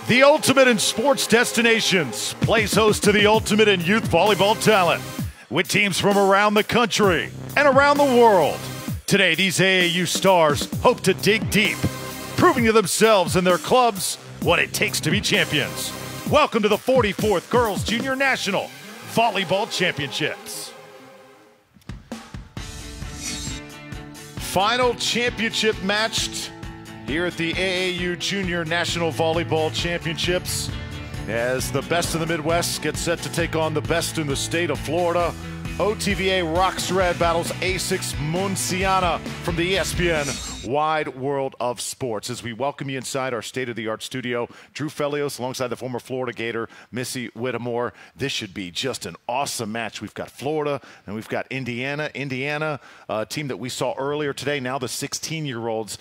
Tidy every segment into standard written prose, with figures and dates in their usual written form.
The ultimate in sports destinations plays host to the ultimate in youth volleyball talent with teams from around the country and around the world. Today, these AAU stars hope to dig deep, proving to themselves and their clubs what it takes to be champions. Welcome to the 44th Girls Junior National Volleyball Championships. Final championship matched here at the AAU Junior National Volleyball Championships as the best of the Midwest get set to take on the best in the state of Florida. OTVA Rocks Red battles A6 Munciana from the ESPN Wide World of Sports. As we welcome you inside our state-of-the-art studio, Drew Felios alongside the former Florida Gator, Missy Whittemore. This should be just an awesome match. We've got Florida and we've got Indiana. Indiana, a team that we saw earlier today, now the 16-year-olds.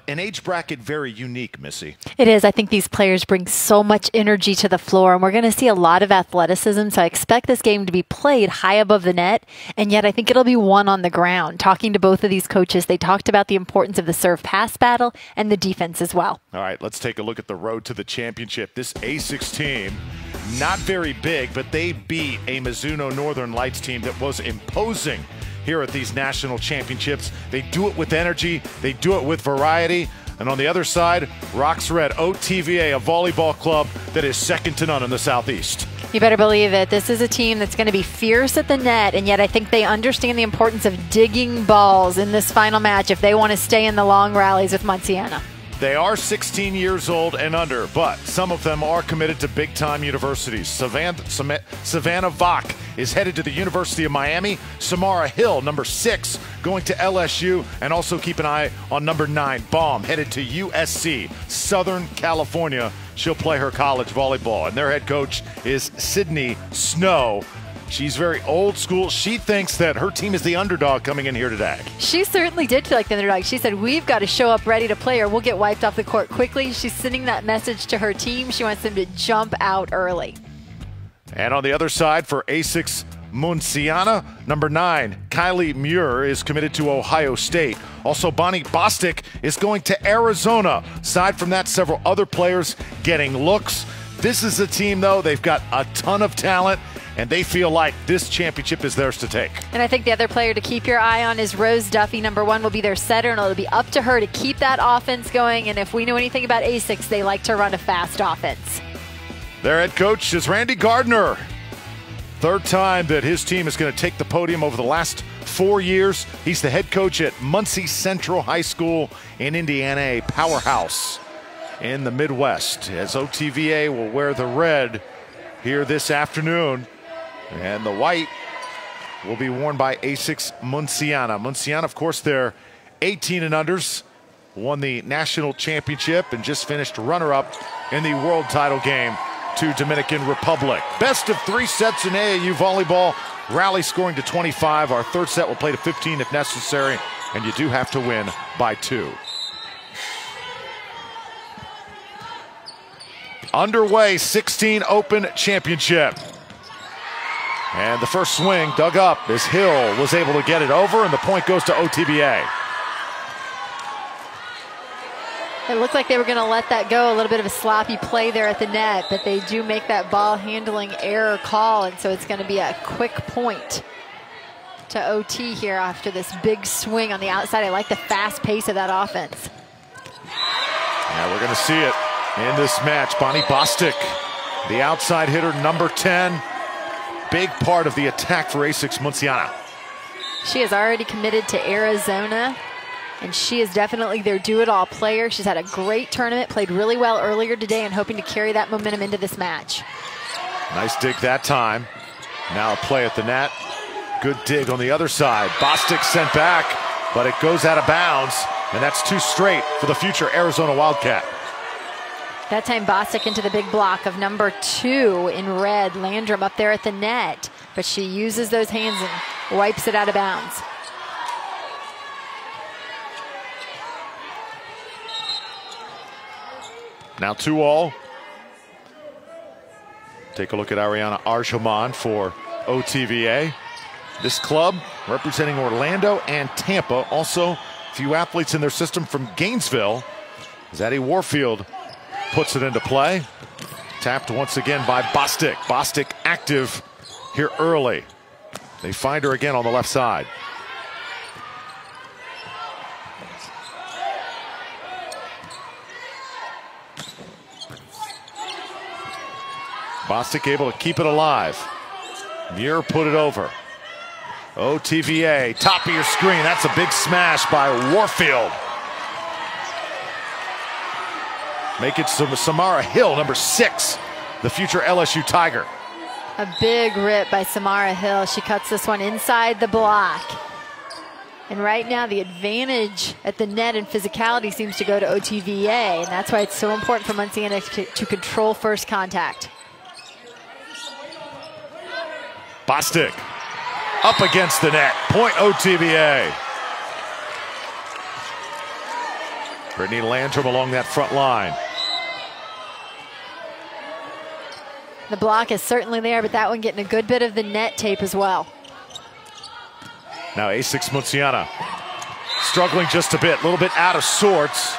An age bracket very unique, Missy. It is. I think these players bring so much energy to the floor, and we're going to see a lot of athleticism, so I expect this game to be played high above the net, and yet I think it'll be won on the ground. Talking to both of these coaches, they talked about the importance of the serve-pass battle and the defense as well. All right, let's take a look at the road to the championship. This A6 team, not very big, but they beat a Mizuno Northern Lights team that was imposing here at these national championships. They do it with energy, they do it with variety. And on the other side, Rocks Red, OTVA, a volleyball club that is second to none in the Southeast. You better believe it. This is a team that's going to be fierce at the net, and yet I think they understand the importance of digging balls in this final match if they want to stay in the long rallies with Munciana. They are 16 years old and under, but some of them are committed to big-time universities. Savannah Vach is headed to the University of Miami. Samara Hill, number 6, going to LSU. And also keep an eye on number 9, Baum, headed to USC, Southern California. She'll play her college volleyball. And their head coach is Sydney Snow. She's very old school. She thinks that her team is the underdog coming in here today. She certainly did feel like the underdog. She said, we've got to show up ready to play or we'll get wiped off the court quickly. She's sending that message to her team. She wants them to jump out early. And on the other side for A6 Munciana, number 9, Kylie Muir is committed to Ohio State. Also, Bonnie Bostic is going to Arizona. Aside from that, several other players getting looks. This is a team, though, they've got a ton of talent, and they feel like this championship is theirs to take. And I think the other player to keep your eye on is Rose Duffy. Number 1 will be their setter, and it'll be up to her to keep that offense going. And if we know anything about A6, they like to run a fast offense. Their head coach is Randy Gardner. Third time that his team is going to take the podium over the last 4 years. He's the head coach at Muncie Central High School in Indiana, a powerhouse in the Midwest, as OTVA will wear the red here this afternoon. And the white will be worn by A6 Munciana. Munciana, of course, they're 18 and unders, won the national championship and just finished runner-up in the world title game to Dominican Republic. Best of 3 sets in AAU volleyball. Rally scoring to 25. Our third set will play to 15 if necessary, and you do have to win by 2. Underway, 16 Open Championship. And the first swing dug up as Hill was able to get it over, and the point goes to OTVA. It looked like they were going to let that go, a little bit of a sloppy play there at the net, but they do make that ball handling error call, and so it's going to be a quick point to OT here after this big swing on the outside. I like the fast pace of that offense. Yeah, we're going to see it in this match. Bonnie Bostic, the outside hitter, number 10. Big part of the attack for A6 Munciana. She is already committed to Arizona, and she is definitely their do-it-all player. She's had a great tournament, played really well earlier today, and hoping to carry that momentum into this match. Nice dig that time. Now a play at the net. Good dig on the other side. Bostic sent back, but it goes out of bounds, and that's 2 straight for the future Arizona Wildcat. That time Bostic into the big block of number 2 in red. Landrum up there at the net, but she uses those hands and wipes it out of bounds. Now 2-all. Take a look at Ariana Arjomand for OTVA. This club representing Orlando and Tampa. Also, a few athletes in their system from Gainesville. Zadie Warfield puts it into play. Tapped once again by Bostic. Bostic active here early. They find her again on the left side. Bostic able to keep it alive. Muir put it over. OTVA, top of your screen. That's a big smash by Warfield. Make it Samara Hill, number 6, the future LSU Tiger. A big rip by Samara Hill. She cuts this one inside the block. And right now the advantage at the net and physicality seems to go to OTVA, and that's why it's so important for Munciana to control first contact. Bostic up against the net. Point OTVA. Brittany Landrum along that front line. The block is certainly there, but that one getting a good bit of the net tape as well. Now A6 Munciana struggling just a bit, a little bit out of sorts,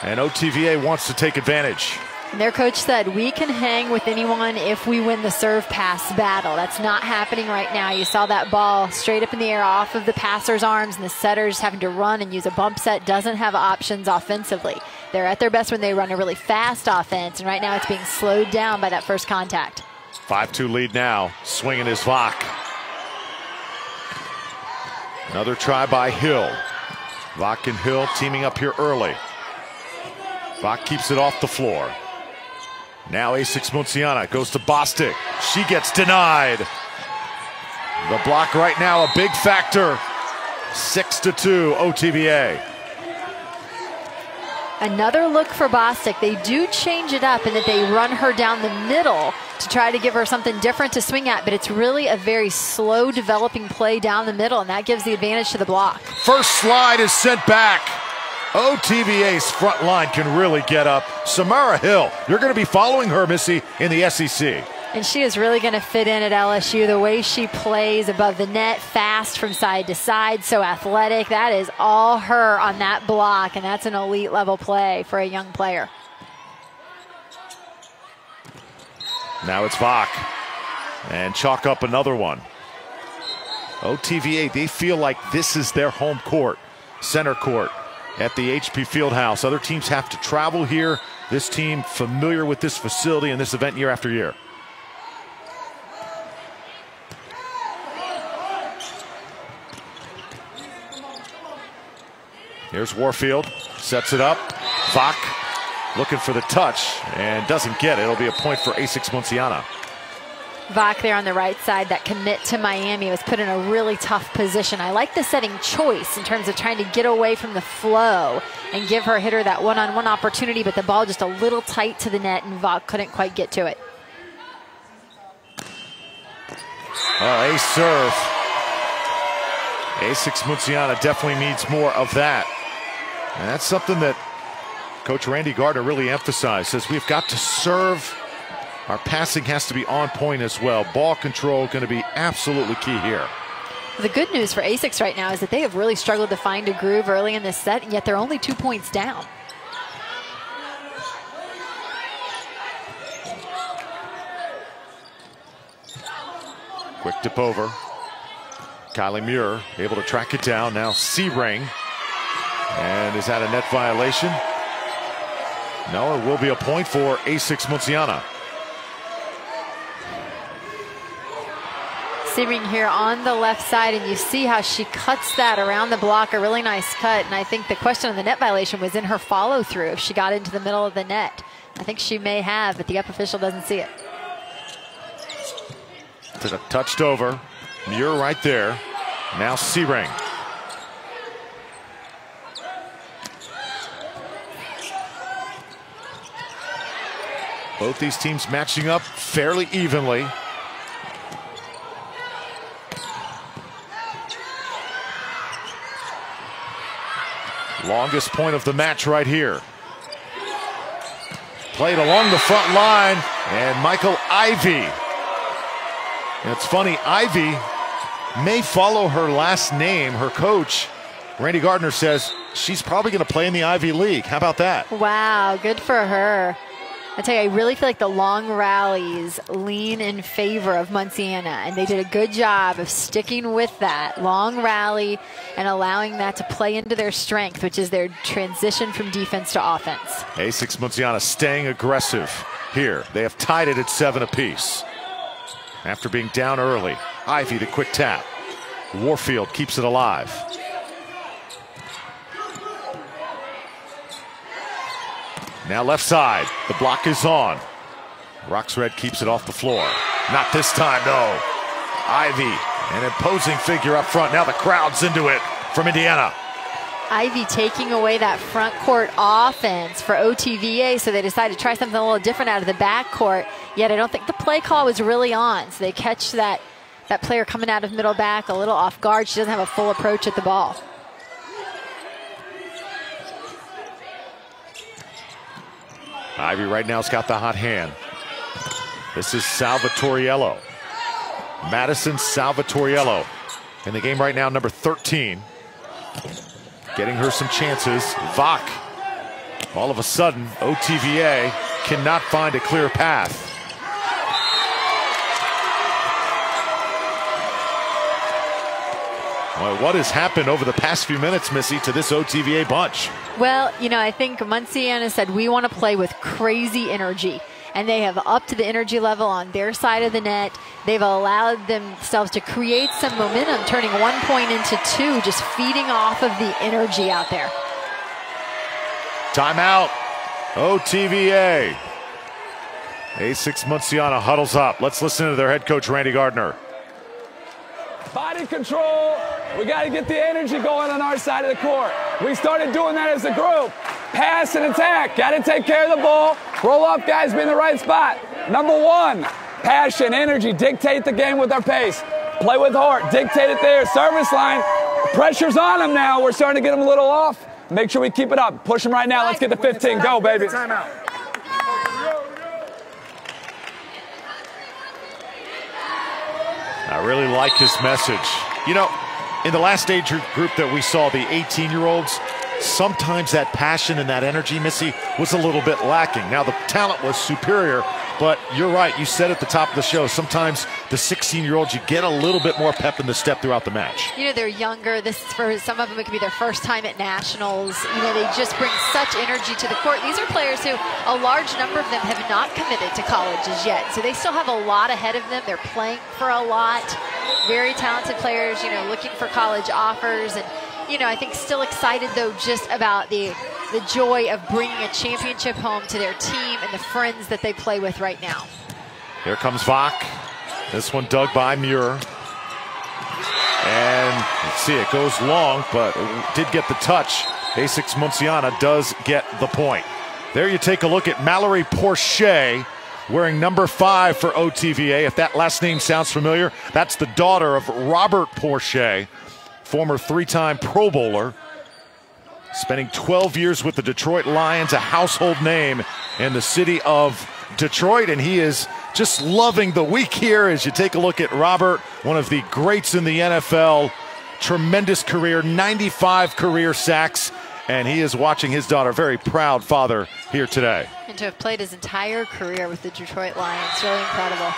and OTVA wants to take advantage. And their coach said, we can hang with anyone if we win the serve pass battle. That's not happening right now. You saw that ball straight up in the air off of the passer's arms, and the setter's having to run and use a bump set, doesn't have options offensively. They're at their best when they run a really fast offense, and right now it's being slowed down by that first contact. 5-2 lead now. Swinging is Vach. Another try by Hill. Vach and Hill teaming up here early. Vach keeps it off the floor. Now A6 Munciana goes to Bostic. She gets denied. The block right now a big factor. 6-2 OTVA. Another look for Bostic. They do change it up in that they run her down the middle to try to give her something different to swing at, but it's really a very slow developing play down the middle, and that gives the advantage to the block. First slide is sent back. OTVA's front line can really get up. Samara Hill, you're going to be following her, Missy, in the SEC. And she is really going to fit in at LSU. The way she plays above the net, fast from side to side, so athletic. That is all her on that block, and that's an elite level play for a young player. Now it's Vach. And chalk up another one. OTVA, they feel like this is their home court, center court at the HP Fieldhouse. Other teams have to travel here. This team familiar with this facility and this event year after year. Here's Warfield, sets it up. Vach looking for the touch and doesn't get it. It'll be a point for A6 Munciana. Vach there on the right side, that commit to Miami, was put in a really tough position. I like the setting choice in terms of trying to get away from the flow and give her hitter that one-on-one opportunity, but the ball just a little tight to the net, and Vach couldn't quite get to it. Ace serve. A6 Munciana definitely needs more of that. And that's something that Coach Randy Gardner really emphasized. Says we've got to serve. Our passing has to be on point as well. Ball control going to be absolutely key here. The good news for A6 right now is that they have really struggled to find a groove early in this set, and yet they're only 2 points down. Quick tip over. Kylie Muir able to track it down. Now C-ring. And is that a net violation? No, it will be a point for A6 Munciana. C-ring here on the left side, and you see how she cuts that around the block. A really nice cut, and I think the question on the net violation was in her follow-through if she got into the middle of the net. I think she may have, but the up official doesn't see it. Touched over. Muir right there. Now C-ring. Both these teams matching up fairly evenly. Longest point of the match right here. Played along the front line, and Michael Ivey. And it's funny, Ivey may follow her last name. Her coach, Randy Gardner, says she's probably going to play in the Ivy League. How about that? Wow, good for her. I tell you, I really feel like the long rallies lean in favor of Munciana, and they did a good job of sticking with that long rally and allowing that to play into their strength, which is their transition from defense to offense. A6 Munciana staying aggressive here. They have tied it at 7 apiece. After being down early, Ivy the quick tap. Warfield keeps it alive. Now left side, the block is on. Roxred keeps it off the floor. Not this time, no. Ivy, an imposing figure up front. Now the crowd's into it from Indiana. Ivy taking away that front court offense for OTVA, so they decided to try something a little different out of the back court. Yet I don't think the play call was really on, so they catch that player coming out of middle back a little off guard. She doesn't have a full approach at the ball. Ivy right now has got the hot hand. This is Salvatoriello. Madison Salvatoriello in the game right now, number 13. Getting her some chances. Vach. All of a sudden, OTVA cannot find a clear path. Well, what has happened over the past few minutes, Missy, to this OTVA bunch? Well, you know, I think Munciana said we want to play with crazy energy, and they have upped the energy level on their side of the net. They've allowed themselves to create some momentum, turning 1 point into 2, just feeding off of the energy out there. Timeout, OTVA. A6 Munciana huddles up. Let's listen to their head coach, Randy Gardner. Body control. We got to get the energy going on our side of the court. We started doing that as a group. Pass and attack. Got to take care of the ball. Roll up, guys. Be in the right spot. Number 1, passion, energy. Dictate the game with our pace. Play with heart. Dictate it there. Service line. Pressure's on them now. We're starting to get them a little off. Make sure we keep it up. Push them right now. Let's get to 15. Go, baby. Timeout. I really like his message. You know, in the last age group that we saw, the 18-year-olds, sometimes that passion and that energy, Missy, was a little bit lacking. Now, the talent was superior, but you're right. You said at the top of the show, sometimes the 16-year-olds, you get a little bit more pep in the step throughout the match. You know, they're younger. This, for some of them, it could be their first time at nationals. You know, they just bring such energy to the court. These are players who, a large number of them have not committed to colleges yet, so they still have a lot ahead of them. They're playing for a lot. Very talented players, you know, looking for college offers. And, you know, I think still excited, though, just about the joy of bringing a championship home to their team and the friends that they play with right now. Here comes Vach. This one dug by Muir. And let's see, it goes long, but it did get the touch. A6 Munciana does get the point. There you take a look at Mallory Porcher, wearing number 5 for OTVA. If that last name sounds familiar, that's the daughter of Robert Porcher, former 3-time Pro Bowler, spending 12 years with the Detroit Lions, a household name in the city of Detroit, and he is just loving the week here as you take a look at Robert, one of the greats in the NFL, tremendous career, 95 career sacks, and he is watching his daughter, very proud father, here today. And to have played his entire career with the Detroit Lions, really incredible.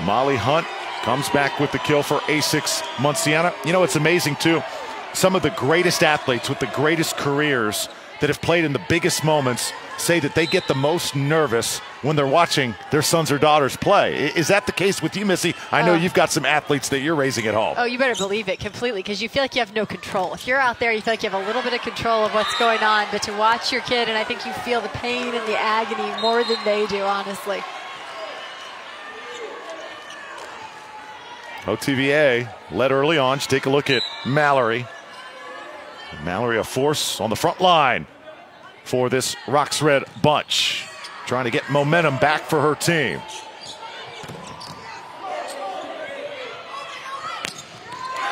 Molly Hunt comes back with the kill for A6 Munciana. You know, it's amazing, too. Some of the greatest athletes with the greatest careers that have played in the biggest moments say that they get the most nervous when they're watching their sons or daughters play. Is that the case with you, Missy? I know you've got some athletes that you're raising at home. Oh, you better believe it completely, because you feel like you have no control. If you're out there, you feel like you have a little bit of control of what's going on, but to watch your kid, and I think you feel the pain and the agony more than they do, honestly. OTVA led early on. Just take a look at Mallory. Mallory, a force on the front line for this Roxred bunch, trying to get momentum back for her team.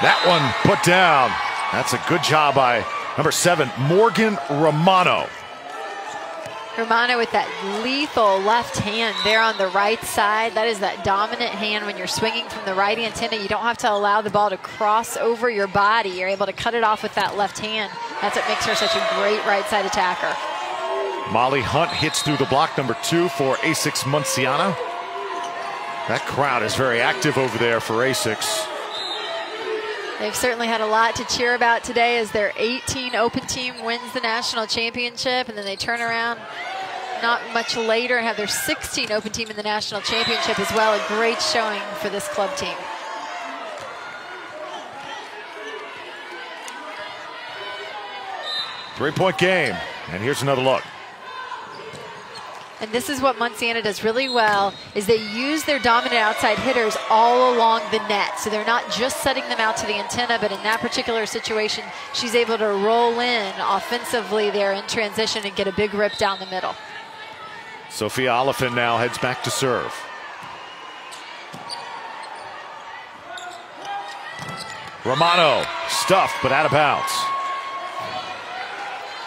That one put down. That's a good job by number 7, Morgan Romano. Romano with that lethal left hand there on the right side. That is that dominant hand when you're swinging from the right antenna. You don't have to allow the ball to cross over your body. You're able to cut it off with that left hand. That's what makes her such a great right side attacker. Molly Hunt hits through the block, number 2 for A6 Munciana. That crowd is very active over there for A6. They've certainly had a lot to cheer about today as their 18 Open team wins the national championship, and then they turn around not much later and have their 16 Open team in the national championship as well. A great showing for this club team. Three-point game, and here's another look. And this is what Munciana does really well, is they use their dominant outside hitters all along the net. So they're not just setting them out to the antenna, but in that particular situation, she's able to roll in offensively there in transition and get a big rip down the middle. Sophia Oliphant now heads back to serve. Romano, stuffed but out of bounds.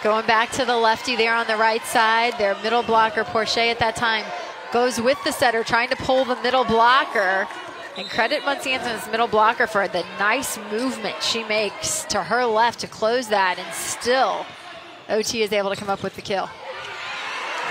Going back to the lefty there on the right side. Their middle blocker, Porcher, at that time goes with the setter, trying to pull the middle blocker. And credit Munciana's middle blocker for the nice movement she makes to her left to close that, and still OT is able to come up with the kill.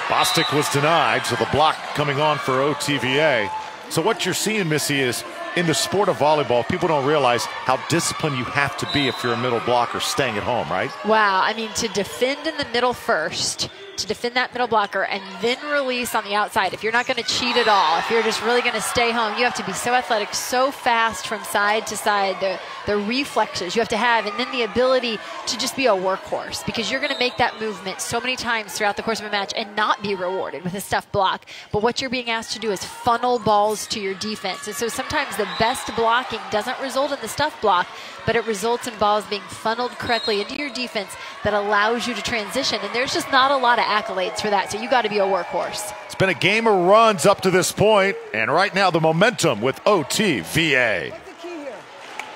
Bostic was denied, so the block coming on for OTVA. So what you're seeing, Missy, is in the sport of volleyball, people don't realize how disciplined you have to be if you're a middle blocker staying at home, right? Wow, I mean, to defend in the middle first, to defend that middle blocker, and then release on the outside. If you're not going to cheat at all, if you're just really going to stay home, you have to be so athletic, so fast from side to side, the reflexes you have to have, and then the ability to just be a workhorse, because you're going to make that movement so many times throughout the course of a match and not be rewarded with a stuffed block. But what you're being asked to do is funnel balls to your defense. And so sometimes the best blocking doesn't result in the stuffed block, but it results in balls being funneled correctly into your defense that allows you to transition. And there's just not a lot of accolades for that, so you got to be a workhorse. It's been a game of runs up to this point, and right now the momentum with OTVA. What's the key here?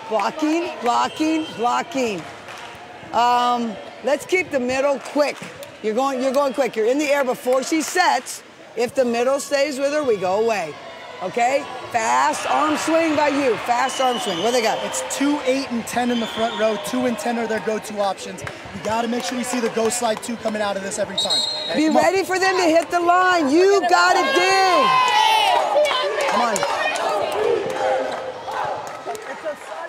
Blocking, blocking, blocking. Let's keep the middle quick. You're going quick. You're in the air before she sets. If the middle stays with her, we go away. Okay? Fast arm swing by you. Fast arm swing. What they got? It's 2, 8, and 10 in the front row. 2 and 10 are their go-to options. You got to make sure you see the go slide 2 coming out of this every time. Be ready for them to hit the line. You got to dig. Come on.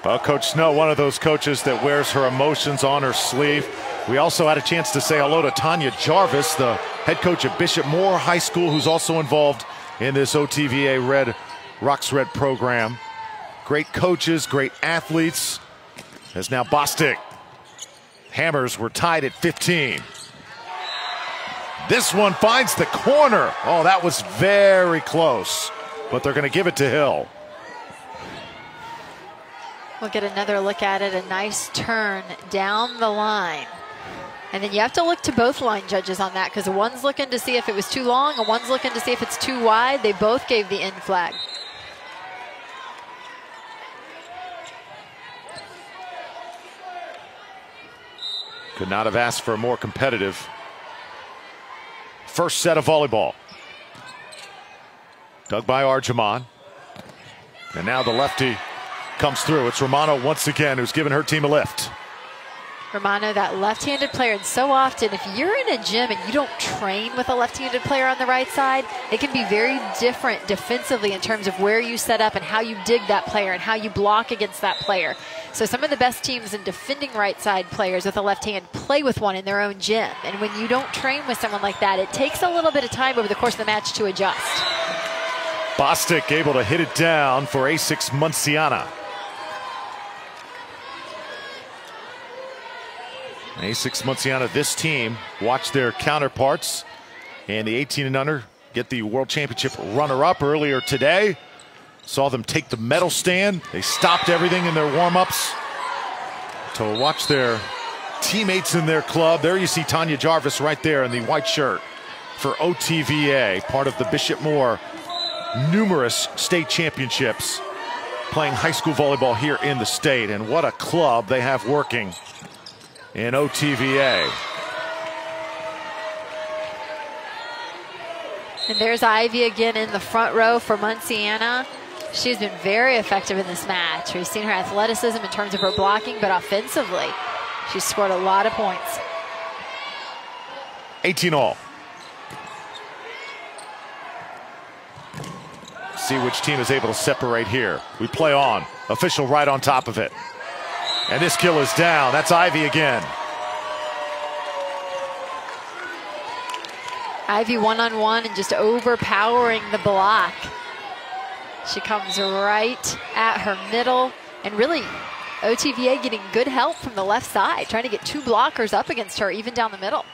Well, Coach Snow, one of those coaches that wears her emotions on her sleeve. We also had a chance to say hello to Tanya Jarvis, the head coach at Bishop Moore High School, who's also involved in this OTVA Rocks Red program. Great coaches, great athletes. As now Bostic. Hammers were tied at 15. This one finds the corner. Oh, that was very close, but they're going to give it to Hill. We'll get another look at it. A nice turn down the line. And then you have to look to both line judges on that, because one's looking to see if it was too long and one's looking to see if it's too wide. They both gave the in flag. Could not have asked for a more competitive first set of volleyball. Dug by Arjamon. And now the lefty comes through. It's Romano once again who's giving her team a lift. Romano, that left-handed player, and so often if you're in a gym and you don't train with a left-handed player on the right side, it can be very different defensively in terms of where you set up and how you dig that player and how you block against that player. So some of the best teams in defending right side players with a left hand play with one in their own gym. And when you don't train with someone like that, it takes a little bit of time over the course of the match to adjust. Bostic able to hit it down for A6 Munciana. A6 Munciana, this team, watch their counterparts and the 18 and under get the World Championship runner-up earlier today. Saw them take the medal stand. They stopped everything in their warm-ups to watch their teammates in their club. There you see Tanya Jarvis right there in the white shirt for OTVA, part of the Bishop Moore numerous state championships, playing high school volleyball here in the state. And what a club they have working in OTVA. And there's Ivy again in the front row for Munciana. She's been very effective in this match. We've seen her athleticism in terms of her blocking, but offensively, she's scored a lot of points. 18 all. See which team is able to separate here. We play on. Official right on top of it. And this kill is down. That's Ivy again. Ivy one-on-one and just overpowering the block. She comes right at her middle, and really OTVA getting good help from the left side, trying to get 2 blockers up against her, even down the middle.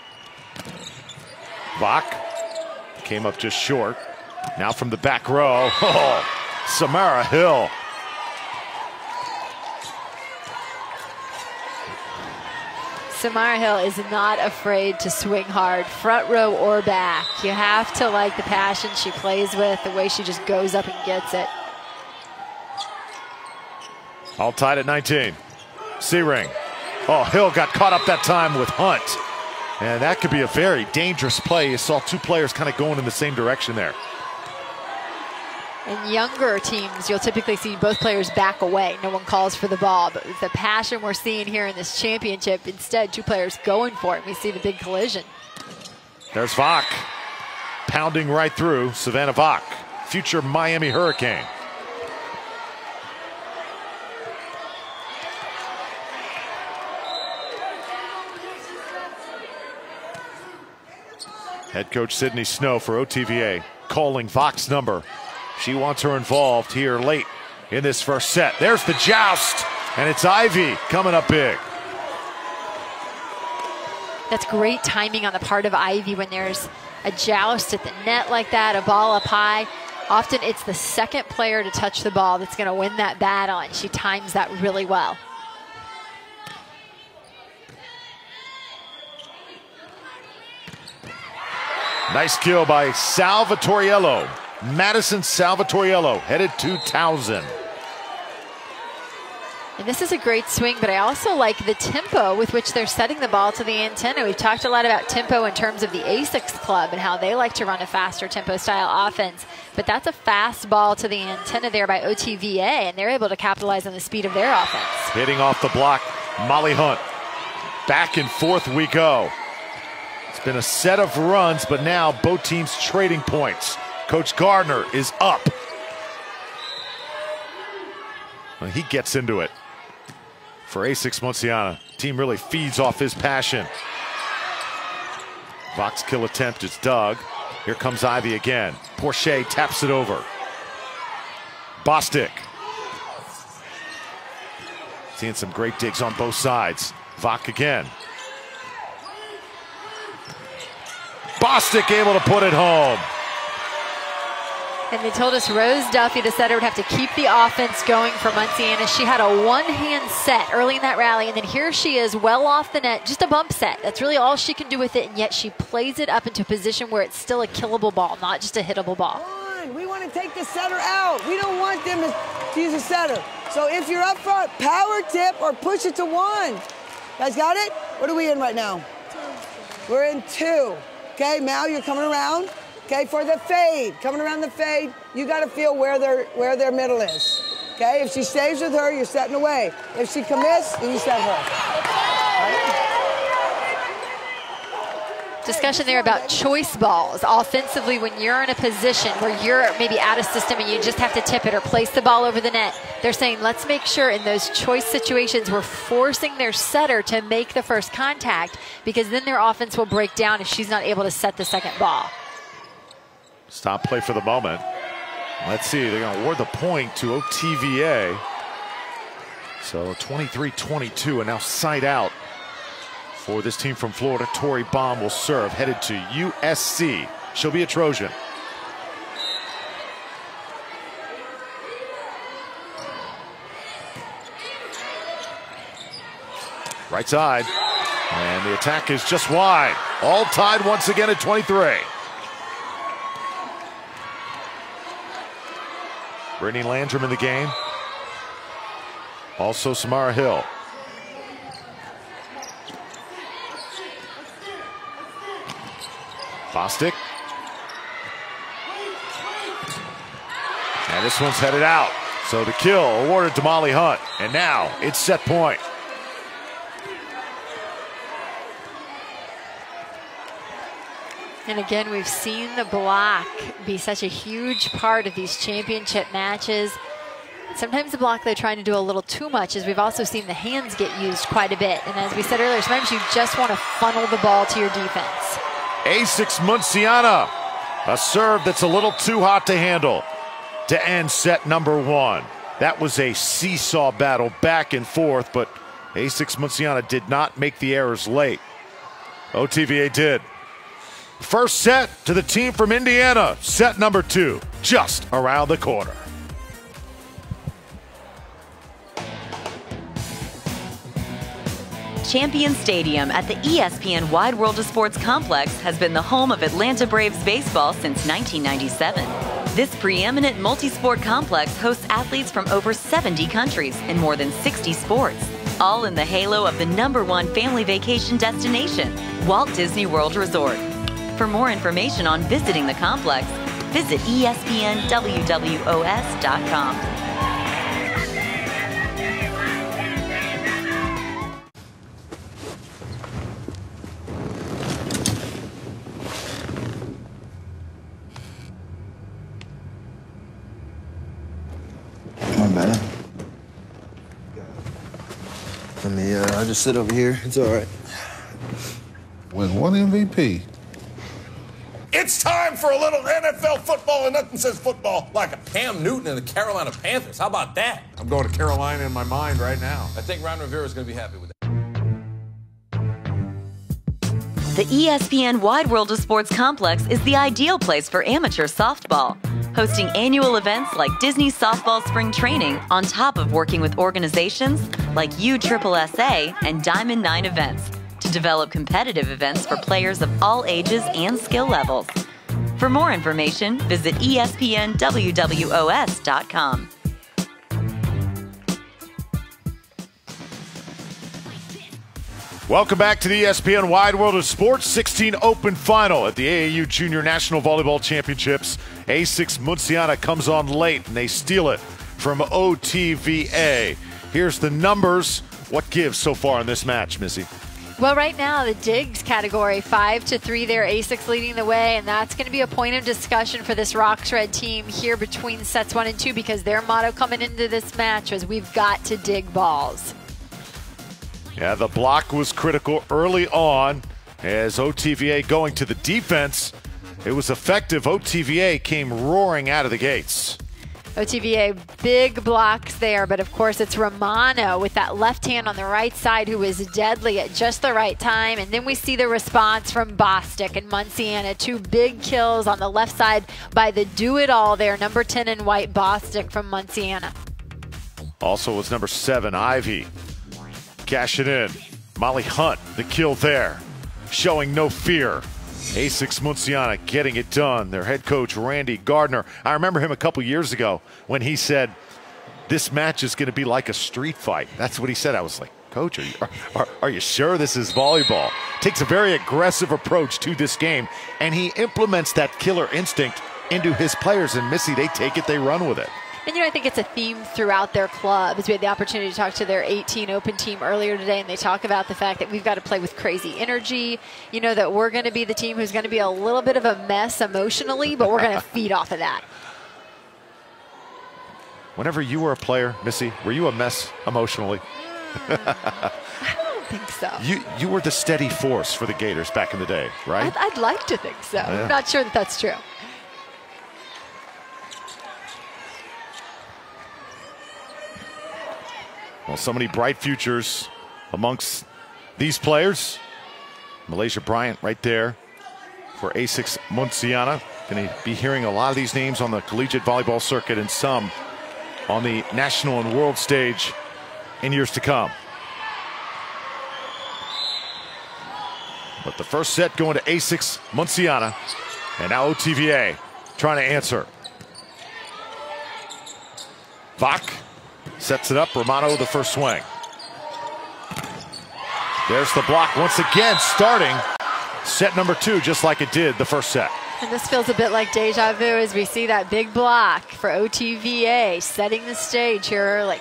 Vok came up just short. Now from the back row, oh, Samara Hill. Samara Hill is not afraid to swing hard, front row or back. You have to like the passion she plays with, the way she just goes up and gets it. All tied at 19. C-ring. Oh, Hill got caught up that time with Hunt. And that could be a very dangerous play. You saw 2 players kind of going in the same direction there. In younger teams, you'll typically see both players back away. No one calls for the ball. But with the passion we're seeing here in this championship, instead 2 players going for it. We see the big collision. There's Vok. Pounding right through Savannah Vok, future Miami Hurricane. Head coach Sydney Snow for OTVA calling Vok's number. She wants her involved here late in this first set. There's the joust, and it's Ivy coming up big. That's great timing on the part of Ivy when there's a joust at the net like that, a ball up high. Often it's the second player to touch the ball that's going to win that battle, and she times that really well. Nice kill by Salvatoriello. Madison Salvatoriello headed to Townsend. And this is a great swing, but I also like the tempo with which they're setting the ball to the antenna. We've talked a lot about tempo in terms of the ASICS club and how they like to run a faster tempo style offense. But that's a fast ball to the antenna there by OTVA, and they're able to capitalize on the speed of their offense. Hitting off the block, Molly Hunt. Back and forth we go. It's been a set of runs, but now both teams trading points. Coach Gardner is up. Well, he gets into it. For ASICS Monsignana, team really feeds off his passion. Vok's kill attempt is dug. Here comes Ivy again. Porcher taps it over. Bostic. Seeing some great digs on both sides. Vok again. Bostic able to put it home. And they told us Rose Duffy, the setter, would have to keep the offense going for Monsignana. She had a one-hand set early in that rally, and then here she is well off the net, just a bump set. That's really all she can do with it, and yet she plays it up into a position where it's still a killable ball, not just a hittable ball. We want to take the setter out. We don't want them to use a setter. So if you're up front, power tip or push it to 1. Guys got it? What are we in right now? 2. We're in 2. Okay, Mal, you're coming around. Okay, for the fade, coming around the fade, you got to feel where their middle is. Okay, if she stays with her, you're setting away. If she commits, then you set her. Discussion there about choice balls. Offensively, when you're in a position where you're maybe out of system and you just have to tip it or place the ball over the net, they're saying let's make sure in those choice situations we're forcing their setter to make the first contact, because then their offense will break down if she's not able to set the second ball. Stop play for the moment. Let's see, they're going to award the point to OTVA. So 23-22, and now side out for this team from Florida. Tori Baum will serve, headed to USC. She'll be a Trojan. Right side, and the attack is just wide. All tied once again at 23. Brittany Landrum in the game. Also Samara Hill. Bostic. And this one's headed out. So the kill awarded to Molly Hunt. And now it's set point. And again, we've seen the block be such a huge part of these championship matches. Sometimes the block, they're trying to do a little too much, as we've also seen the hands get used quite a bit. And as we said earlier, sometimes you just want to funnel the ball to your defense. A6 Munciana, a serve that's a little too hot to handle to end set number 1. That was a seesaw battle back and forth, but A6 Munciana did not make the errors late. OTVA did. First set to the team from Indiana. Set number 2, just around the corner. Champion Stadium at the ESPN Wide World of Sports Complex has been the home of Atlanta Braves baseball since 1997. This preeminent multi-sport complex hosts athletes from over 70 countries in more than 60 sports, all in the halo of the #1 family vacation destination, Walt Disney World Resort. For more information on visiting the complex, visit ESPNWWOS.com. I'll just sit over here. It's all right. Win 1 MVP. It's time for a little NFL football, and nothing says football like a Cam Newton and the Carolina Panthers. How about that? I'm going to Carolina in my mind right now. I think Ron Rivera is going to be happy with that. The ESPN Wide World of Sports Complex is the ideal place for amateur softball, hosting annual events like Disney Softball Spring Training on top of working with organizations like USSSA and Diamond 9 Events to develop competitive events for players of all ages and skill levels. For more information, visit ESPNWWOS.com. Welcome back to the ESPN Wide World of Sports 16 Open Final at the AAU Junior National Volleyball Championships. A6 Munciana comes on late, and they steal it from OTVA. Here's the numbers. What gives so far in this match, Missy? Well, right now, the digs category, 5-3 there, A6 leading the way, and that's going to be a point of discussion for this Rocks Red team here between sets 1 and 2, because their motto coming into this match was, we've got to dig balls. Yeah, the block was critical early on as OTVA going to the defense. It was effective. OTVA came roaring out of the gates. OTVA, big blocks there, but of course it's Romano with that left hand on the right side who was deadly at just the right time. And then we see the response from Bostic and Munciana. 2 big kills on the left side by the do-it-all there, number 10 in white, Bostic from Munciana. Also was number 7, Ivy. Cash it in. Molly Hunt, the kill there, showing no fear. A6 Munciana getting it done. Their head coach, Randy Gardner. I remember him a couple years ago when he said, this match is going to be like a street fight. That's what he said. I was like, Coach, are you sure this is volleyball? Takes a very aggressive approach to this game, and he implements that killer instinct into his players. And Missy, they take it, they run with it. And, you know, I think it's a theme throughout their clubs. We had the opportunity to talk to their 18 Open team earlier today, and they talk about the fact that we've got to play with crazy energy. You know, that we're going to be the team who's going to be a little bit of a mess emotionally, but we're going to feed off of that. Whenever you were a player, Missy, were you a mess emotionally? I don't think so. You were the steady force for the Gators back in the day, right? I'd like to think so. Yeah. I'm not sure that that's true. Well, so many bright futures amongst these players. Malaysia Bryant right there for A6 Munciana. Going to be hearing a lot of these names on the collegiate volleyball circuit and some on the national and world stage in years to come. But the first set going to A6 Munciana, and now OTVA trying to answer. Vach sets it up. Romano the first swing. There's the block once again, starting set number 2 just like it did the first set. And this feels a bit like deja vu as we see that big block for OTVA setting the stage here early.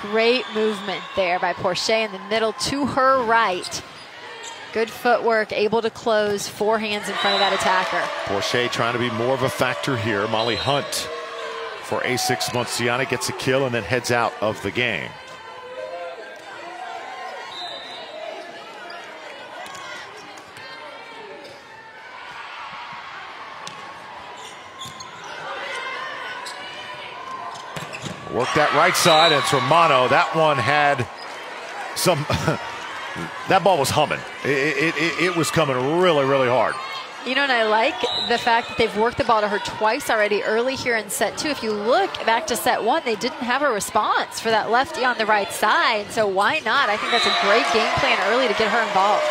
Great movement there by Porcher in the middle to her right. Good footwork, able to close, 4 hands in front of that attacker. Porcher trying to be more of a factor here. Molly Hunt for A6 Munciana gets a kill and then heads out of the game. Work that right side, and it's Romano. That one had some, that ball was humming. It was coming really, really hard. You know, and I like the fact that they've worked the ball to her twice already early here in set 2. If you look back to set 1, they didn't have a response for that lefty on the right side. So why not? I think that's a great game plan early to get her involved.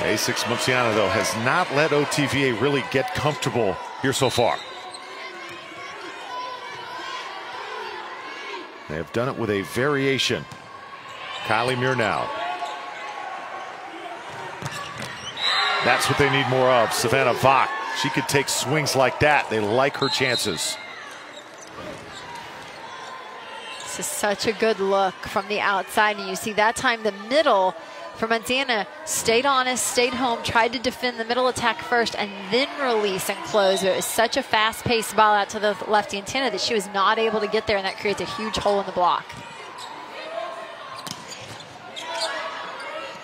A6 Munciana, though, has not let OTVA really get comfortable here so far. They have done it with a variation. Kylie Murnau. That's what they need more of. Savannah Vach. She could take swings like that. They like her chances. This is such a good look from the outside. And you see that time the middle for Montana stayed honest, stayed home, tried to defend the middle attack first and then release and close. But it was such a fast-paced ball out to the lefty antenna that she was not able to get there, and that creates a huge hole in the block.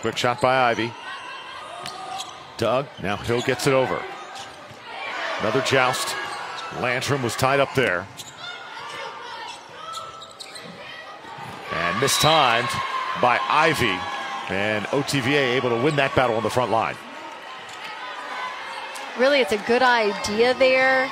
Quick shot by Ivy. Doug, now Hill gets it over. Another joust. Landrum was tied up there. And mistimed by Ivy. And OTVA able to win that battle on the front line. Really, it's a good idea there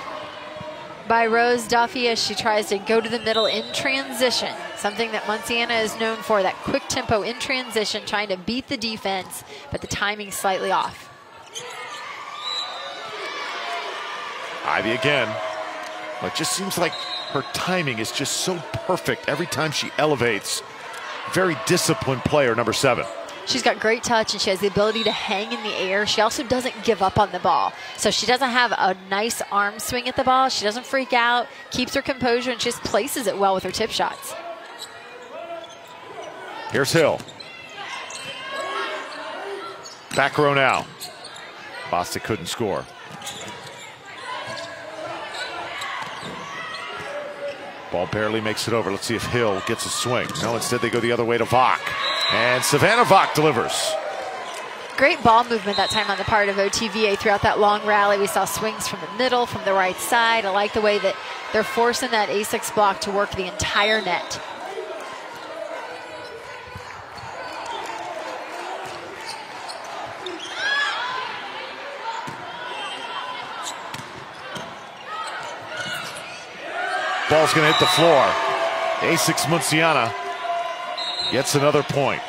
by Rose Duffy as she tries to go to the middle in transition. Something that Munciana is known for, that quick tempo in transition, trying to beat the defense, but the timing's slightly off. Ivy again. It just seems like her timing is just so perfect every time she elevates. Very disciplined player, number 7. She's got great touch and she has the ability to hang in the air. She also doesn't give up on the ball. So she doesn't have a nice arm swing at the ball. She doesn't freak out, keeps her composure, and just places it well with her tip shots. Here's Hill. Back row now. Bostic couldn't score. Ball barely makes it over. Let's see if Hill gets a swing. No, instead they go the other way to Vach. And Savannah Vach delivers. Great ball movement that time on the part of OTVA throughout that long rally. We saw swings from the middle, from the right side. I like the way that they're forcing that A6 block to work the entire net. Ball's going to hit the floor. A6 Munciana gets another point.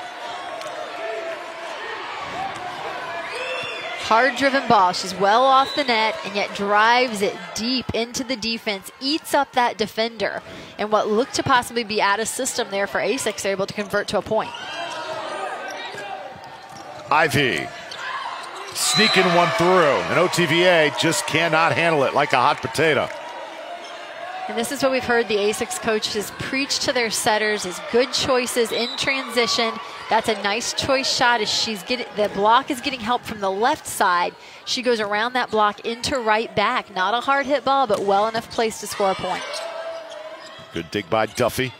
Hard-driven ball. She's well off the net and yet drives it deep into the defense, eats up that defender. And what looked to possibly be out of system there for A6, they're able to convert to a point. Ivy sneaking one through, and OTVA just cannot handle it like a hot potato. And this is what we've heard the A6 coaches preach to their setters, is good choices in transition. That's a nice choice shot as she's getting, the block is getting help from the left side. She goes around that block into right back. Not a hard hit ball, but well enough place to score a point. Good dig by Duffy.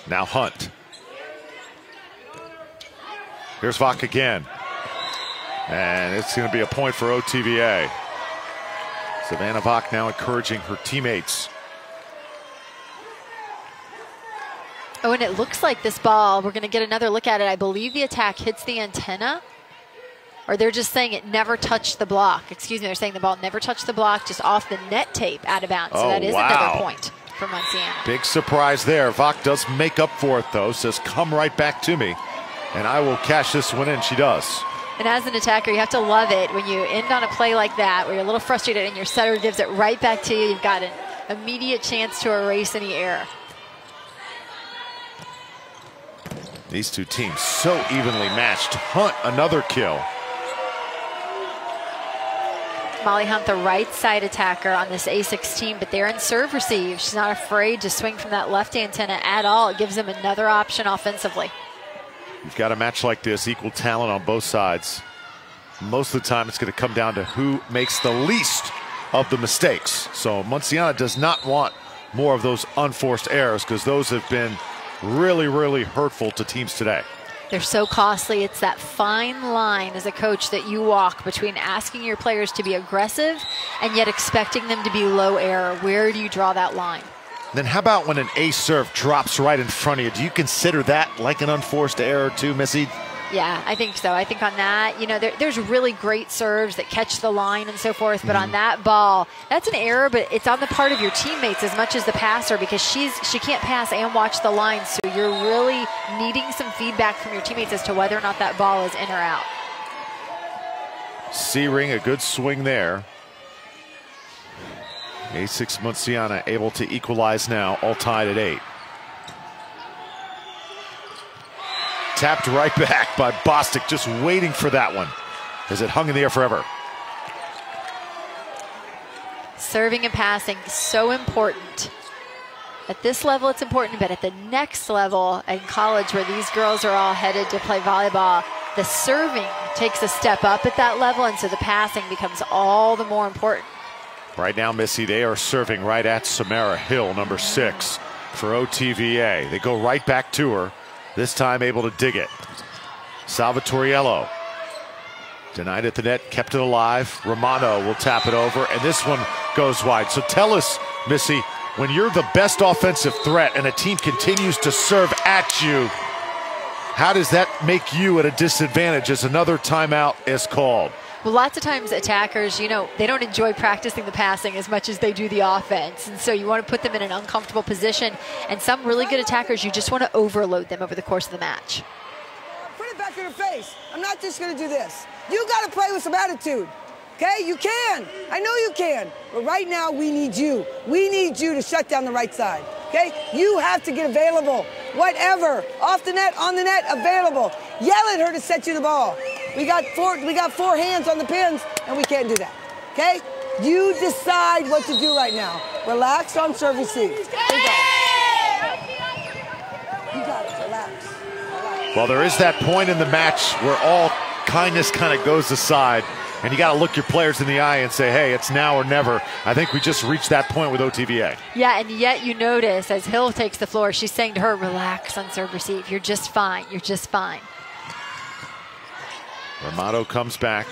Now Hunt. Here's Vach again. And it's going to be a point for OTVA. Savannah Vach now encouraging her teammates. Oh, and it looks like this ball, we're going to get another look at it. I believe the attack hits the antenna, or they're just saying it never touched the block. Excuse me, they're saying the ball never touched the block, just off the net tape out of bounds. So that is another point for Munciana. Big surprise there. Vach does make up for it, though. Says, come right back to me, and I will cash this one in. She does. And as an attacker, you have to love it when you end on a play like that, where you're a little frustrated and your setter gives it right back to you. You've got an immediate chance to erase any error. These two teams so evenly matched. Hunt, another kill. Molly Hunt, the right side attacker on this A6 team, but they're in serve receive. She's not afraid to swing from that left antenna at all. It gives them another option offensively. You've got a match like this, equal talent on both sides. Most of the time it's going to come down to who makes the least of the mistakes. So Munciana does not want more of those unforced errors, because those have been really, really hurtful to teams today. They're so costly. It's that fine line as a coach that you walk between asking your players to be aggressive and yet expecting them to be low error. Where do you draw that line? Then how about when an ace serve drops right in front of you? Do you consider that like an unforced error too, Missy? Yeah, I think so. I think on that, you know, there's really great serves that catch the line and so forth, but on that ball, that's an error, but it's on the part of your teammates as much as the passer, because she can't pass and watch the line, so you're really needing some feedback from your teammates as to whether or not that ball is in or out. C-ring, a good swing there. A6 Munciana able to equalize now, all tied at 8. Tapped right back by Bostic, just waiting for that one as it hung in the air forever. Serving and passing, so important. At this level, it's important, but at the next level in college, where these girls are all headed to play volleyball, the serving takes a step up at that level, and so the passing becomes all the more important. Right now, Missy, they are serving right at Samara Hill, number 6, for OTVA. They go right back to her, this time able to dig it. Salvatoriello denied at the net, kept it alive. Romano will tap it over, and this one goes wide. So tell us, Missy, when you're the best offensive threat and a team continues to serve at you, how does that make you at a disadvantage as another timeout is called? Well, lots of times attackers, you know, they don't enjoy practicing the passing as much as they do the offense. And so you want to put them in an uncomfortable position. And some really good attackers, you just want to overload them over the course of the match. Put it back in her face. I'm not just going to do this. You got to play with some attitude. Okay? You can. I know you can. But right now, we need you. We need you to shut down the right side. Okay? You have to get available. Whatever. Off the net, on the net, available. Yell at her to set you the ball. We got four hands on the pins, and we can't do that. Okay? You decide what to do right now. Relax on serve receive. You got it. Relax. Well, there is that point in the match where all kindness kind of goes aside, and you got to look your players in the eye and say, hey, it's now or never. I think we just reached that point with OTVA. Yeah, and yet you notice as Hill takes the floor, she's saying to her, relax on serve receive. You're just fine. You're just fine. Romano comes back.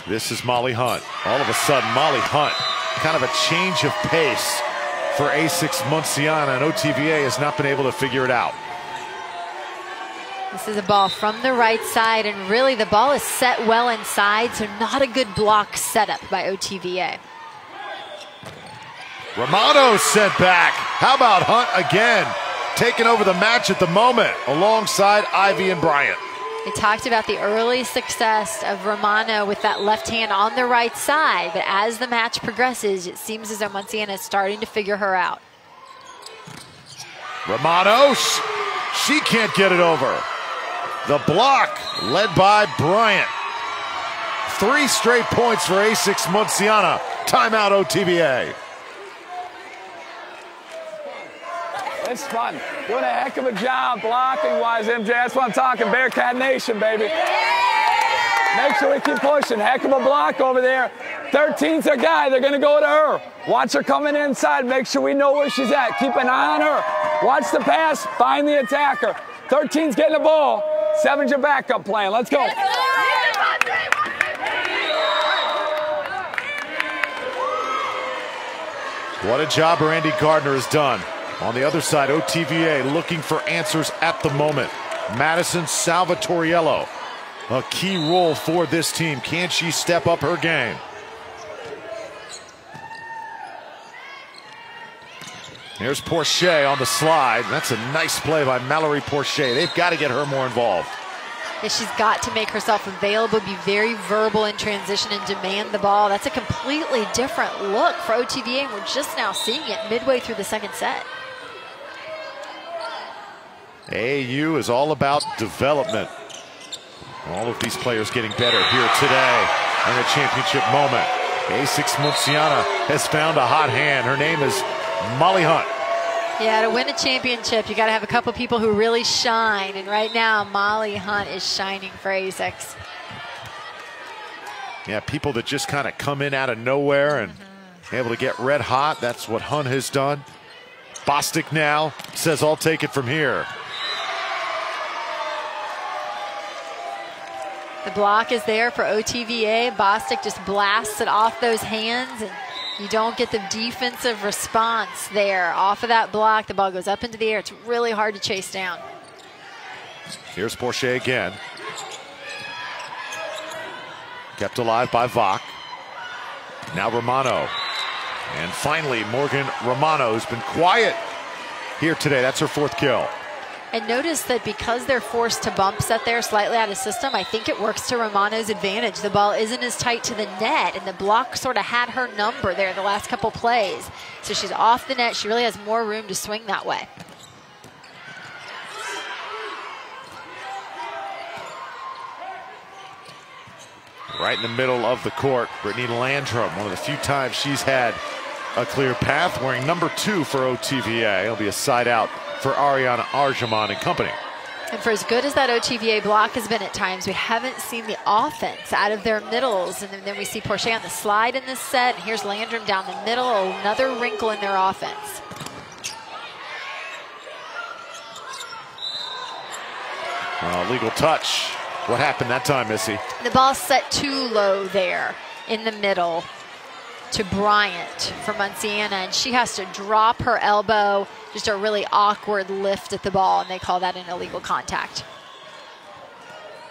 This is Molly Hunt. All of a sudden, Molly Hunt, kind of a change of pace for A6 Munciana, and OTVA has not been able to figure it out. This is a ball from the right side, and really the ball is set well inside, so not a good block setup by OTVA. Romano sent back. How about Hunt again? Taking over the match at the moment alongside Ivy and Bryant. We talked about the early success of Romano with that left hand on the right side, but as the match progresses, it seems as though Munciana is starting to figure her out. Romano, she can't get it over. The block led by Bryant. 3 straight points for A6 Munciana. Timeout OTVA. It's fun. Doing a heck of a job blocking-wise, MJ. That's what I'm talking. Bearcat Nation, baby. Make sure we keep pushing. Heck of a block over there. 13's their guy. They're going to go to her. Watch her coming inside. Make sure we know where she's at. Keep an eye on her. Watch the pass. Find the attacker. 13's getting the ball. 7's your backup plan. Let's go. What a job Randy Gardner has done. On the other side, OTVA looking for answers at the moment. Madison Salvatoriello, a key role for this team. Can she step up her game? Here's Porcher on the slide. That's a nice play by Mallory Porcher. They've got to get her more involved. Yeah, she's got to make herself available, be very verbal in transition, and demand the ball. That's a completely different look for OTVA, and we're just now seeing it midway through the second set. AAU is all about development. All of these players getting better here today. in a championship moment. A6 Munciana has found a hot hand. Her name is Molly Hunt. Yeah, to win a championship, you got to have a couple people who really shine. And right now, Molly Hunt is shining for A6. Yeah, people that just kind of come in out of nowhere and able to get red hot. That's what Hunt has done. Bostic now says, I'll take it from here. The block is there for OTVA. Bostic just blasts it off those hands, and you don't get the defensive response there. Off of that block, the ball goes up into the air. It's really hard to chase down. Here's Porcher again. Kept alive by Vach. Now Romano. And finally, Morgan Romano has been quiet here today. That's her 4th kill. And notice that because they're forced to bump set there slightly out of system, I think it works to Romano's advantage. The ball isn't as tight to the net, and the block sort of had her number there the last couple plays. So she's off the net. She really has more room to swing that way. Right in the middle of the court, Brittany Landrum, one of the few times she's had a clear path, wearing number 2 for OTVA. It'll be a side out for Ariana Arjamon and company. And for as good as that OTVA block has been at times, we haven't seen the offense out of their middles. And then we see Porcher on the slide in this set. And here's Landrum down the middle, another wrinkle in their offense. Legal touch. What happened that time, Missy? The ball set too low there in the middle to Bryant for Munciana, and she has to drop her elbow, just a really awkward lift at the ball, and they call that an illegal contact.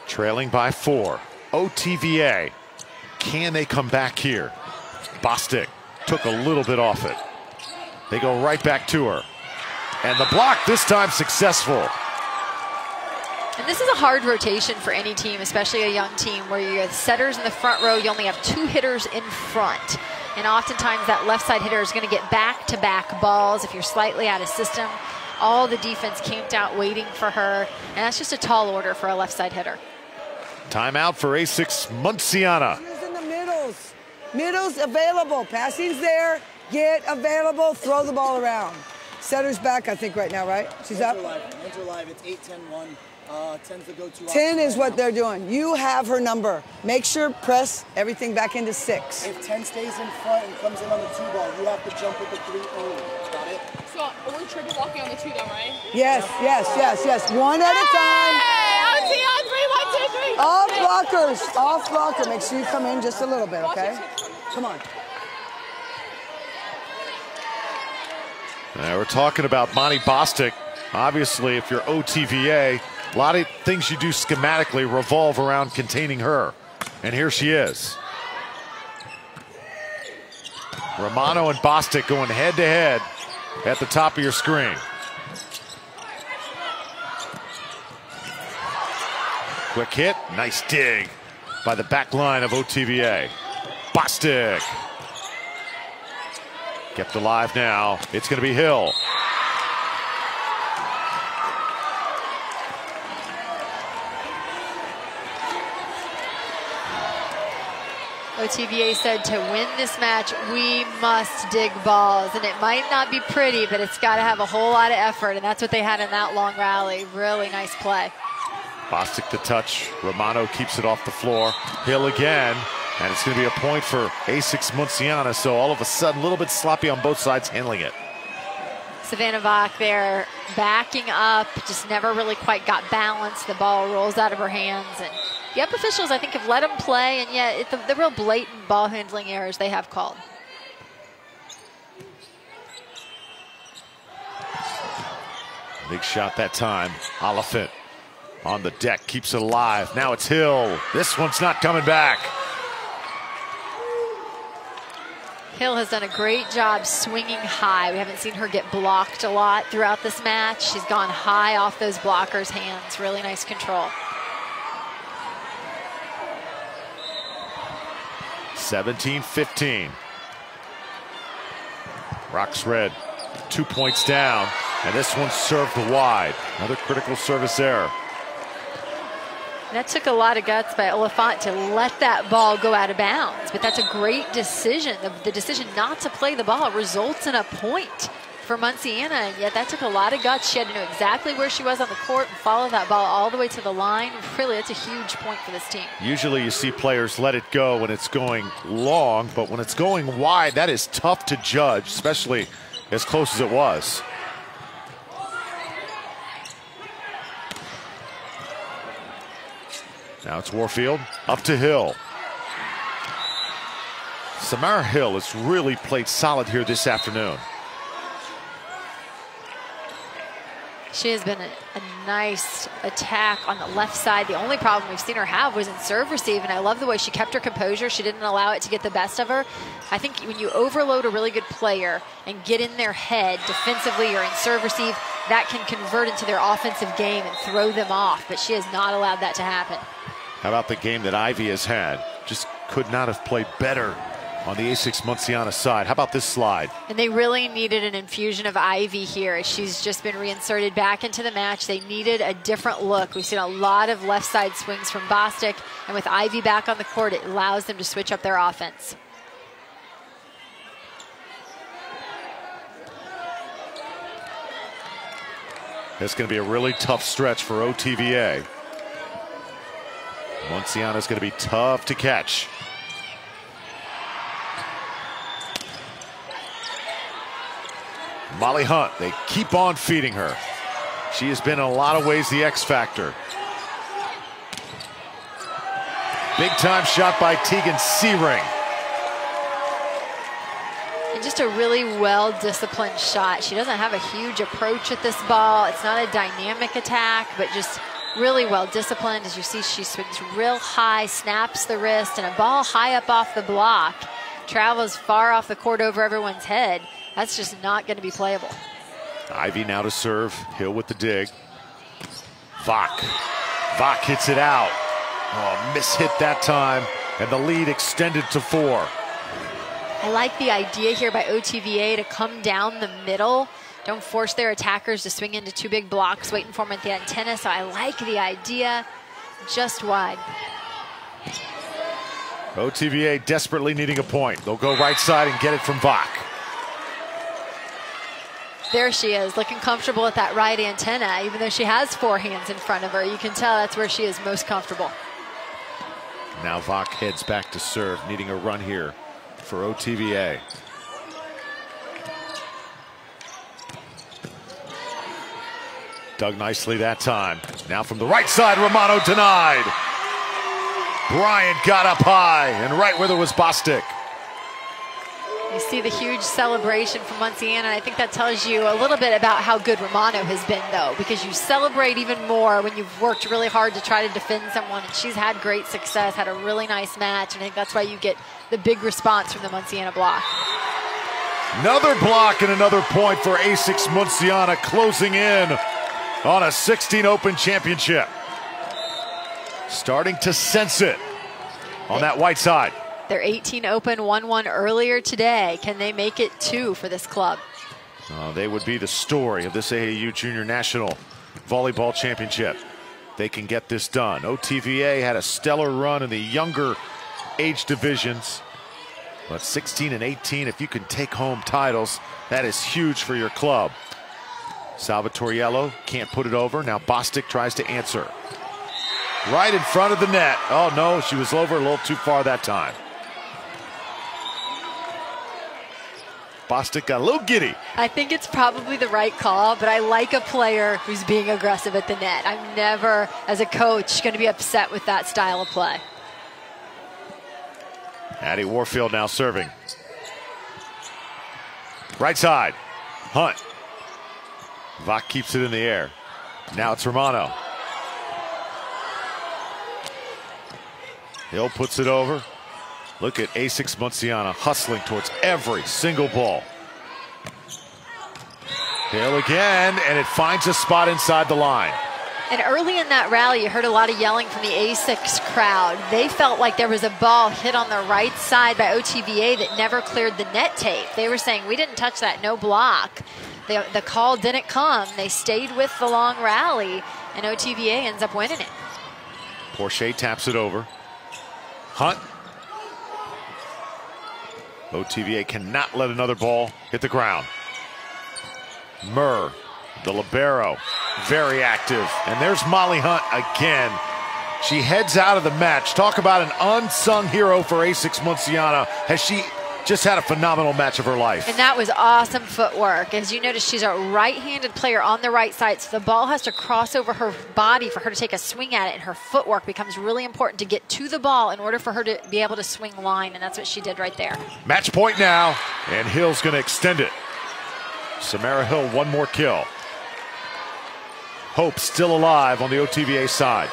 Trailing by 4. OTVA. Can they come back here? Bostic took a little bit off it. They go right back to her. And the block this time successful. And this is a hard rotation for any team, especially a young team, where you have setters in the front row, you only have 2 hitters in front. And oftentimes that left side hitter is going to get back-to-back balls if you're slightly out of system. All the defense camped out waiting for her, and that's just a tall order for a left side hitter. Timeout for A6 Munciana. In the middles. Middles available. Passing's there. Get available. Throw the ball around. Setter's back, I think, right now, right? She's up? Hands are live. It's 8-10-1. 10's the go-to 10 is what they're doing. You have her number. Make sure press everything back into 6. If 10 stays in front and comes in on the 2 ball, you have to jump with the 3 only. Got it? So we're triple walking on the 2 though, right? Yes, yes, yes, yes. One at a time. Hey, Off blockers. Off blocker. Make sure you come in just a little bit, okay? Come on. We're talking about Monty Bostic. Obviously, if you're OTVA, a lot of things you do schematically revolve around containing her. And here she is. Romano and Bostic going head-to-head at the top of your screen. Quick hit, nice dig by the back line of OTVA. Bostic. Kept alive now. It's going to be Hill. OTVA said to win this match, we must dig balls. And it might not be pretty, but it's got to have a whole lot of effort. And that's what they had in that long rally. Really nice play. Bostic the touch. Romano keeps it off the floor. Hill again. And it's going to be a point for A6 Munciana. So all of a sudden, a little bit sloppy on both sides handling it. Savannah Vach there backing up, just never really quite got balanced. The ball rolls out of her hands. And the UP officials, I think, have let them play, and yet the real blatant ball handling errors they have called. Big shot that time. Oliphant on the deck, keeps it alive. Now it's Hill. This one's not coming back. Hill has done a great job swinging high. We haven't seen her get blocked a lot throughout this match. She's gone high off those blockers' hands. Really nice control. 17-15. Rocks red, 2 points down, and this one served wide. Another critical service error. That took a lot of guts by Oliphant to let that ball go out of bounds, but that's a great decision. The decision not to play the ball results in a point for Munciana, and yet that took a lot of guts. She had to know exactly where she was on the court and follow that ball all the way to the line. Really, that's a huge point for this team. Usually you see players let it go when it's going long, but when it's going wide, that is tough to judge, especially as close as it was. Now it's Warfield, up to Hill. Samara Hill has really played solid here this afternoon. She has been a nice attack on the left side. The only problem we've seen her have was in serve receive, and I love the way she kept her composure. She didn't allow it to get the best of her. I think when you overload a really good player and get in their head defensively or in serve receive, that can convert into their offensive game and throw them off, but she has not allowed that to happen. How about the game that Ivy has had? Just could not have played better on the A6 Munciana side. How about this slide? And they really needed an infusion of Ivy here. She's just been reinserted back into the match. They needed a different look. We've seen a lot of left side swings from Bostic, and with Ivy back on the court, it allows them to switch up their offense. It's going to be a really tough stretch for OTVA. Munciana's going to be tough to catch. Molly Hunt, they keep on feeding her. She has been in a lot of ways the X factor. Big time shot by Tegan Searing. And just a really well-disciplined shot. She doesn't have a huge approach at this ball. It's not a dynamic attack, but just really well-disciplined. As you see, she swings real high, snaps the wrist, and a ball high up off the block travels far off the court over everyone's head. That's just not going to be playable. Ivy now to serve. Hill with the dig. Vach. Vach hits it out. Oh, miss-hit that time, and the lead extended to 4. I like the idea here by OTVA to come down the middle. Don't force their attackers to swing into 2 big blocks waiting for them at the antenna, so I like the idea. Just wide. OTVA desperately needing a point. They'll go right side and get it from Vach. There she is, looking comfortable at that right antenna. Even though she has 4 hands in front of her, you can tell that's where she is most comfortable. Now Vach heads back to serve, needing a run here for OTVA. Dug nicely that time. Now from the right side, Romano denied. Bryant got up high and right where there was Bostic. You see the huge celebration from Munciana, and I think that tells you a little bit about how good Romano has been, though, because you celebrate even more when you've worked really hard to try to defend someone, and she's had great success, had a really nice match, and I think that's why you get the big response from the Munciana block. Another block and another point for A6 Munciana, closing in on a 16 Open championship. Starting to sense it on that white side. Their 18 Open 1-1 earlier today. Can they make it 2 for this club? They would be the story of this AAU Junior National Volleyball Championship. They can get this done. OTVA had a stellar run in the younger age divisions. But 16 and 18, if you can take home titles, that is huge for your club. Salvatoriello can't put it over. Now Bostic tries to answer. Right in front of the net. Oh no, she was over a little too far that time. Bostic got a little giddy. I think it's probably the right call, but I like a player who's being aggressive at the net. I'm never, as a coach, going to be upset with that style of play. Addie Warfield now serving. Right side. Hunt. Vach keeps it in the air. Now it's Romano. Hill puts it over. Look at A6 Munciana hustling towards every single ball. Hill again, and it finds a spot inside the line. And early in that rally, you heard a lot of yelling from the A6 crowd. They felt like there was a ball hit on the right side by OTVA that never cleared the net tape. They were saying, we didn't touch that, no block. The call didn't come. They stayed with the long rally, and OTVA ends up winning it. Porche taps it over. Hunt. OTVA cannot let another ball hit the ground. Murr, the libero, very active. And there's Molly Hunt again. She heads out of the match. Talk about an unsung hero for A6 Munciana. Has she just had a phenomenal match of her life. And that was awesome footwork. As you notice, she's a right-handed player on the right side, so the ball has to cross over her body for her to take a swing at it, and her footwork becomes really important to get to the ball in order for her to be able to swing line, and that's what she did right there. Match point now, and Hill's going to extend it. Samara Hill, one more kill. Hope still alive on the OTVA side.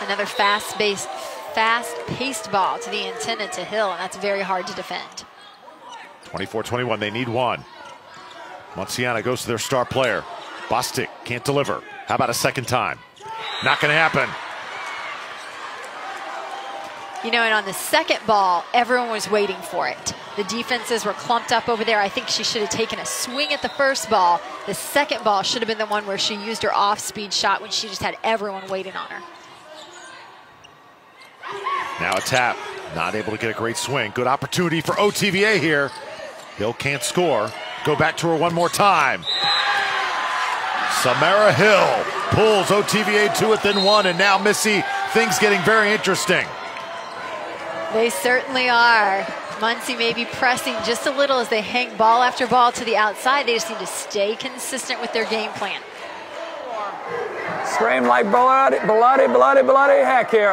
Another fast-paced ball to the antenna to Hill, and that's very hard to defend. 24-21, they need one. Munciana goes to their star player. Bostic can't deliver. How about a second time? Not going to happen. You know, and on the second ball, everyone was waiting for it. The defenses were clumped up over there. I think she should have taken a swing at the first ball. The second ball should have been the one where she used her off-speed shot when she just had everyone waiting on her. Now a tap. Not able to get a great swing. Good opportunity for OTVA here. Hill can't score. Go back to her one more time. Samara Hill pulls OTVA to within one, and now Missy, things getting very interesting. They certainly are. Muncie may be pressing just a little as they hang ball after ball to the outside. They just need to stay consistent with their game plan. Scream like bloody heck here.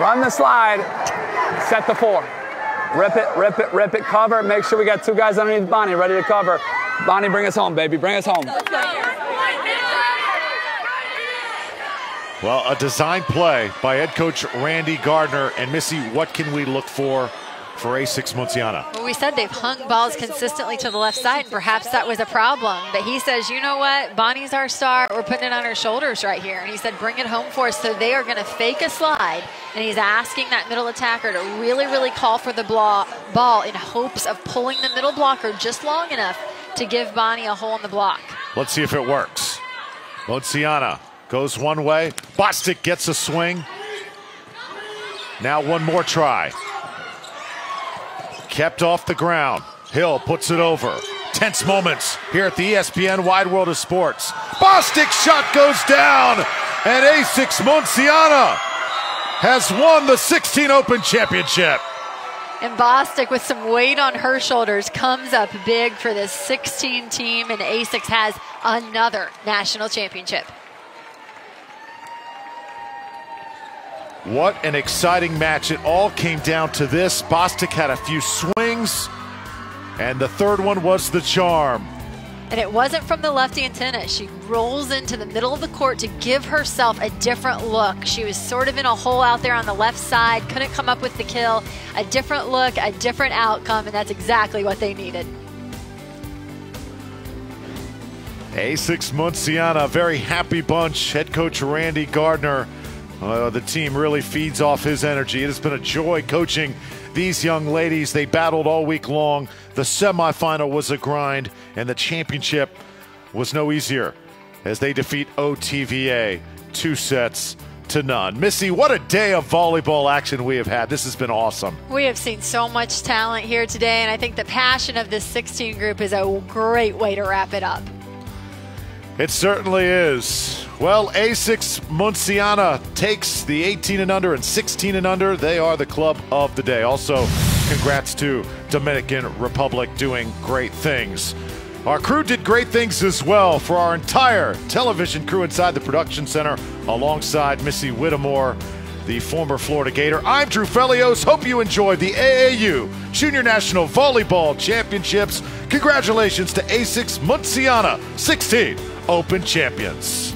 Run the slide. Set the 4. Rip it, rip it, rip it, cover. Make sure we got 2 guys underneath Bonnie ready to cover. Bonnie, bring us home, baby. Bring us home. Well, a design play by head coach Randy Gardner. And Missy, what can we look for A6 Munciana? Well, we said they've hung balls consistently to the left side, and perhaps that was a problem. But he says, you know what? Bonnie's our star. We're putting it on her shoulders right here. And he said, bring it home for us. So they are going to fake a slide. And he's asking that middle attacker to really, really call for the ball in hopes of pulling the middle blocker just long enough to give Bonnie a hole in the block. Let's see if it works. Munciana goes one way. Bostic gets a swing. Now one more try. Kept off the ground. Hill puts it over. Tense moments here at the ESPN Wide World of Sports. Bostic shot goes down, and A6 Munciana has won the 16 Open Championship. And Bostic, with some weight on her shoulders, comes up big for this 16 team, and A6 has another national championship. What an exciting match. It all came down to this. Bostic had a few swings, and the third one was the charm. And it wasn't from the left antenna. She rolls into the middle of the court to give herself a different look. She was sort of in a hole out there on the left side, couldn't come up with the kill. A different look, a different outcome, and that's exactly what they needed. A6 Munciana, a very happy bunch. Head coach Randy Gardner. The team really feeds off his energy. It has been a joy coaching these young ladies. They battled all week long. The semifinal was a grind, and the championship was no easier as they defeat OTVA 2-0. Missy, what a day of volleyball action we have had. This has been awesome. We have seen so much talent here today, and I think the passion of this 16 group is a great way to wrap it up. It certainly is. Well, A6 Munciana takes the 18 and under and 16 and under. They are the club of the day. Also, congrats to Dominican Republic doing great things. Our crew did great things as well. For our entire television crew inside the production center, alongside Missy Whittemore, the former Florida Gator, I'm Drew Felios. Hope you enjoyed the AAU Junior National Volleyball Championships. Congratulations to A6 Munciana, 16 Open champions.